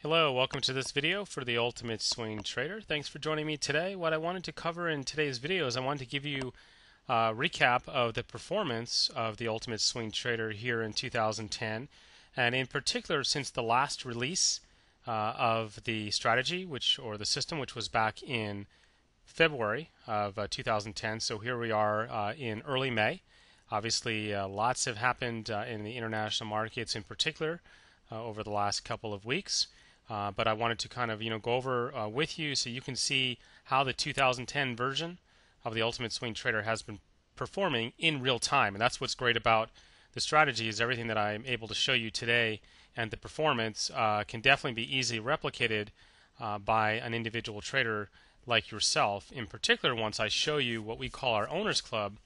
Hello, welcome to this video for the Ultimate Swing Trader. Thanks for joining me today. What I wanted to cover in today's video is I wanted to give you a recap of the performance of the Ultimate Swing Trader here in 2010, and in particular since the last release of the strategy, or the system, which was back in February of 2010. So here we are in early May. Obviously, lots have happened in the international markets in particular over the last couple of weeks. But I wanted to kind of go over with you so you can see how the 2010 version of the Ultimate Swing Trader has been performing in real time. And that's what's great about the strategy, is everything that I'm able to show you today and the performance can definitely be easily replicated by an individual trader like yourself. In particular, once I show you what we call our Owners Club,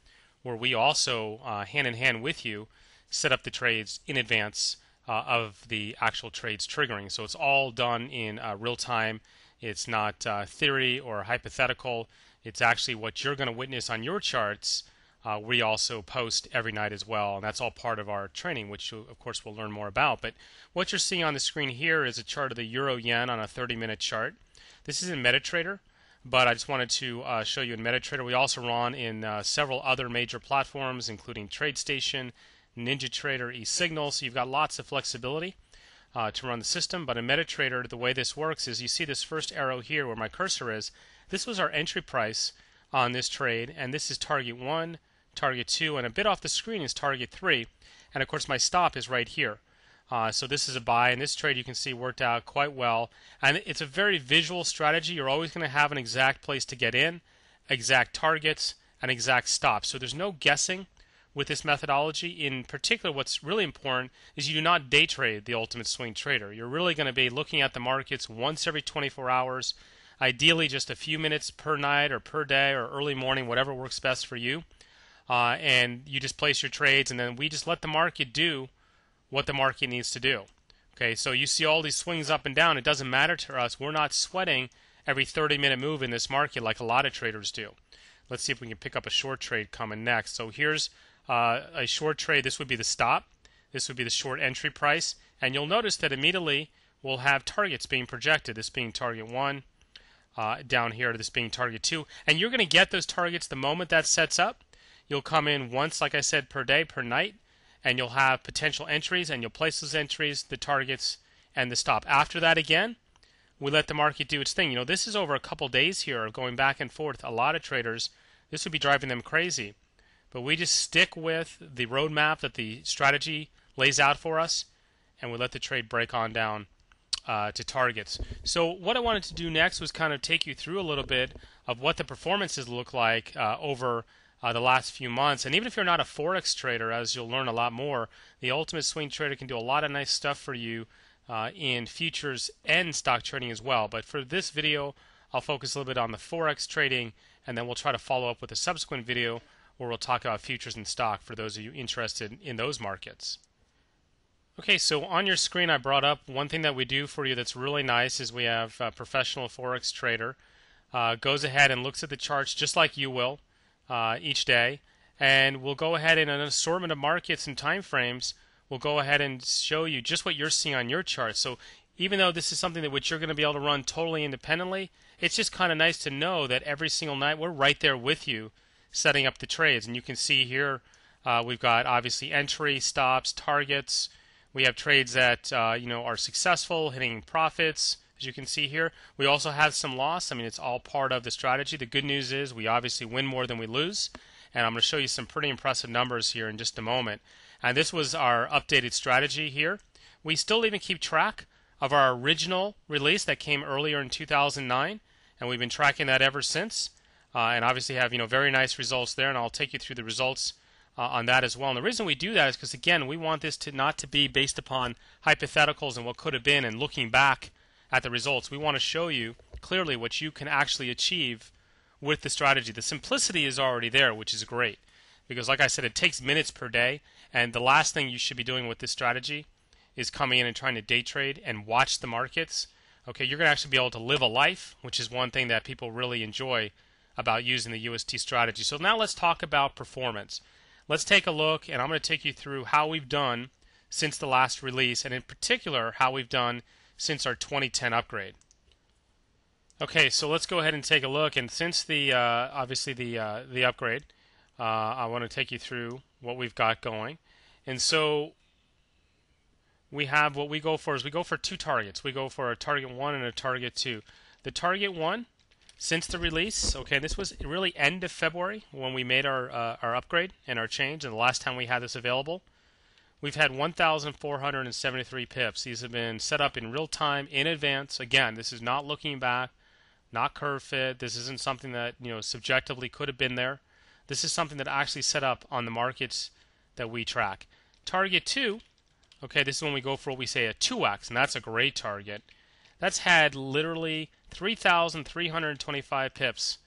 where we also hand in hand with you set up the trades in advance of the actual trades triggering. So it's all done in real time. It's not theory or hypothetical. It's actually what you're going to witness on your charts. We also post every night as well, and that's all part of our training, which of course we'll learn more about. But what you're seeing on the screen here is a chart of the Euro Yen on a 30-minute chart. This is in MetaTrader, but I just wanted to show you in MetaTrader. We also run in several other major platforms, including TradeStation, NinjaTrader, eSignal, so you've got lots of flexibility to run the system. But in MetaTrader, the way this works is you see this first arrow here where my cursor is. This was our entry price on this trade, and this is target 1, target 2, and a bit off the screen is target 3. And of course my stop is right here. So this is a buy, and this trade you can see worked out quite well. And it's a very visual strategy. You're always going to have an exact place to get in, exact targets, and exact stops. So there's no guessing with this methodology. In particular, what's really important is you do not day trade the Ultimate Swing Trader. You're really going to be looking at the markets once every 24 hours, ideally just a few minutes per night or per day or early morning, whatever works best for you. And you just place your trades, and then we just let the market do what the market needs to do. Okay, so you see all these swings up and down. It doesn't matter to us. We're not sweating every 30-minute move in this market like a lot of traders do. Let's see if we can pick up a short trade coming next. So here's a short trade. This would be the stop. This would be the short entry price. And you'll notice that immediately we'll have targets being projected. This being target 1, down here, this being target 2. And you're going to get those targets the moment that sets up. You'll come in once, like I said, per day, per night, and you'll have potential entries, and you'll place those entries, the targets, and the stop. After that, again, we let the market do its thing. You know, this is over a couple days here of going back and forth. A lot of traders, this would be driving them crazy. But we just stick with the roadmap that the strategy lays out for us, and we let the trade break on down to targets. So what I wanted to do next was kind of take you through a little bit of what the performances look like over the last few months. And even if you're not a Forex trader, as you'll learn a lot more, the Ultimate Swing Trader can do a lot of nice stuff for you in futures and stock trading as well. But for this video, I'll focus a little bit on the Forex trading, and then we'll try to follow up with a subsequent video where we'll talk about futures and stock for those of you interested in those markets. Okay, so on your screen I brought up one thing that we do for you that's really nice is we have a professional Forex trader goes ahead and looks at the charts just like you will each day, and we'll go ahead in an assortment of markets and time frames. We'll go ahead and show you just what you're seeing on your chart. So even though this is something that which you're going to be able to run totally independently, it's just kind of nice to know that every single night we're right there with you setting up the trades. And you can see here we've got obviously entry, stops, targets. We have trades that are successful, hitting profits, as you can see here. We also have some loss. I mean, it's all part of the strategy. The good news is we obviously win more than we lose, and I'm going to show you some pretty impressive numbers here in just a moment. And this was our updated strategy here. We still even keep track of our original release that came earlier in 2009, and we've been tracking that ever since. And obviously have very nice results there, and I'll take you through the results on that as well. And the reason we do that is because, again, we want this to not to be based upon hypotheticals and what could have been and looking back at the results. We want to show you clearly what you can actually achieve with the strategy. The simplicity is already there, which is great, because like I said, it takes minutes per day, and the last thing you should be doing with this strategy is coming in and trying to day trade and watch the markets. Okay, you're going to actually be able to live a life, which is one thing that people really enjoy about using the UST strategy. So now let's talk about performance. Let's take a look, and I'm going to take you through how we've done since the last release, and in particular how we've done since our 2010 upgrade. Okay, so let's go ahead and take a look. And since the obviously the upgrade, I want to take you through what we've got going. And so we have what we go for is we go for two targets. We go for a target 1 and a target 2. The target 1, since the release, okay, this was really end of February when we made our upgrade and our change, and the last time we had this available. We've had 1,473 pips. These have been set up in real time, in advance. Again, this is not looking back, not curve fit. This isn't something that subjectively could have been there. This is something that actually set up on the markets that we track. Target 2, okay, this is when we go for what we say a 2x, and that's a great target. That's had literally 3,325 pips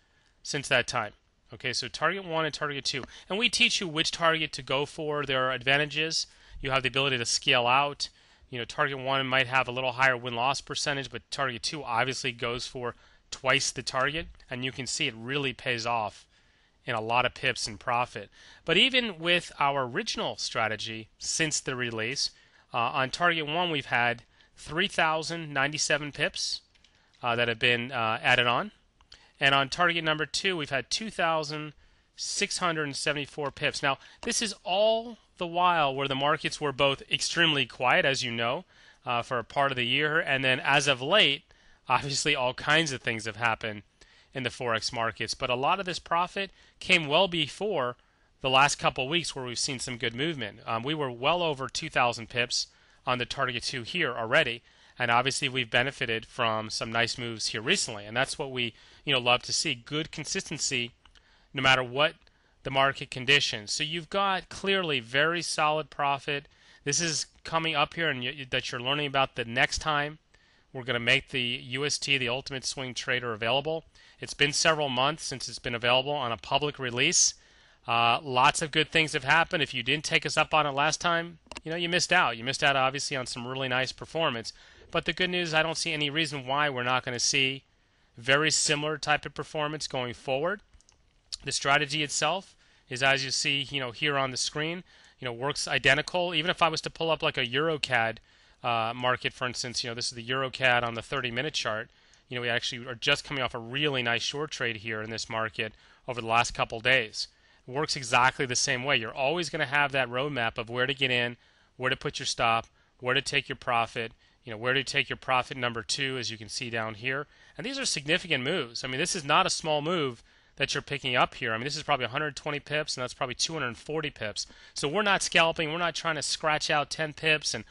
since that time. Okay, so target 1 and target 2. And we teach you which target to go for. There are advantages. You have the ability to scale out. Target 1 might have a little higher win-loss percentage, but target 2 obviously goes for twice the target, and you can see it really pays off in a lot of pips and profit. But even with our original strategy since the release, on target 1 we've had 3,097 pips that have been added on. And on target number 2, we've had 2,674 pips. Now, this is all the while where the markets were both extremely quiet, as you know, for a part of the year. And then as of late, obviously all kinds of things have happened in the Forex markets. But a lot of this profit came well before the last couple of weeks where we've seen some good movement. We were well over 2,000 pips on the target 2 here already. And obviously we've benefited from some nice moves here recently. And that's what we love to see. Good consistency no matter what the market conditions. So you've got clearly very solid profit. This is coming up here and that you're learning about the next time we're going to make the UST, the Ultimate Swing Trader, available. It's been several months since it's been available on a public release. Lots of good things have happened. If you didn't take us up on it last time, you missed out. You missed out obviously on some really nice performance. But the good news, I don't see any reason why we're not going to see very similar type of performance going forward. The strategy itself is, as you see, here on the screen, works identical. Even if I was to pull up like a EuroCAD market, for instance, this is the EuroCAD on the 30-minute chart. We actually are just coming off a really nice short trade here in this market over the last couple days. It works exactly the same way. You're always going to have that roadmap of where to get in, where to put your stop, where to take your profit. Where to take your profit number 2, as you can see down here. And these are significant moves. I mean, this is not a small move that you're picking up here. I mean, this is probably 120 pips, and that's probably 240 pips. So we're not scalping. We're not trying to scratch out 10 pips and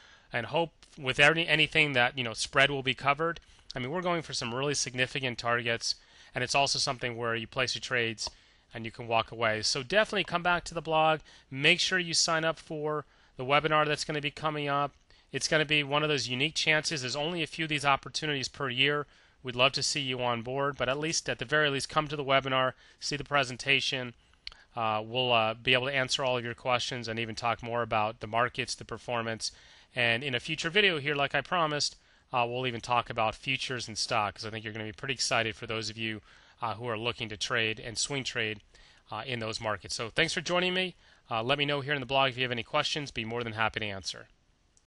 hope with anything that, spread will be covered. I mean, we're going for some really significant targets, and it's also something where you place your trades and you can walk away. So definitely come back to the blog. Make sure you sign up for the webinar that's going to be coming up. It's going to be one of those unique chances. There's only a few of these opportunities per year. We'd love to see you on board, but at the very least, come to the webinar, see the presentation. We'll be able to answer all of your questions and even talk more about the markets, the performance. And in a future video here, like I promised, we'll even talk about futures and stocks. I think you're going to be pretty excited for those of you who are looking to trade and swing trade in those markets. So thanks for joining me. Let me know here in the blog if you have any questions. Be more than happy to answer.